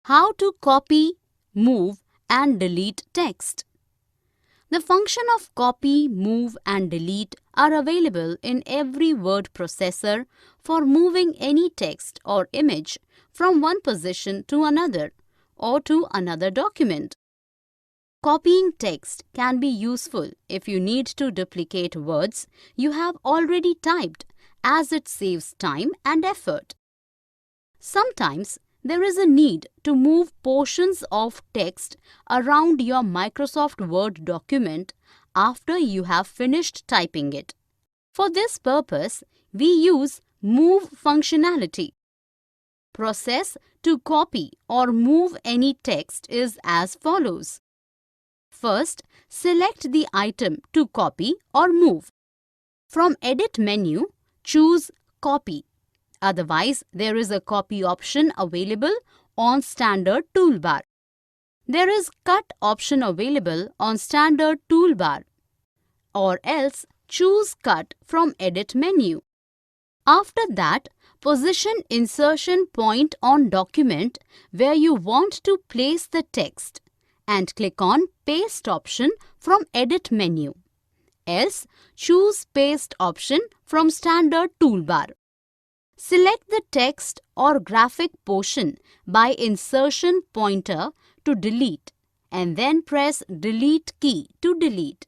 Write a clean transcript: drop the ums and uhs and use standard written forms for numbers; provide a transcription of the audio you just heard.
How to copy, move and delete text. The function of copy, move and delete are available in every word processor for moving any text or image from one position to another or to another document. Copying text can be useful if you need to duplicate words you have already typed, as it saves time and effort. Sometimes there is a need to move portions of text around your Microsoft Word document after you have finished typing it. For this purpose, we use Move functionality. Process to copy or move any text is as follows. First, select the item to copy or move. From Edit menu, choose Copy. Otherwise, there is a copy option available on Standard toolbar. There is Cut option available on Standard toolbar. Or else, choose Cut from Edit menu. After that, position insertion point on document where you want to place the text and click on Paste option from Edit menu. Else, choose Paste option from Standard toolbar. Select the text or graphic portion by insertion pointer to delete and then press Delete key to delete.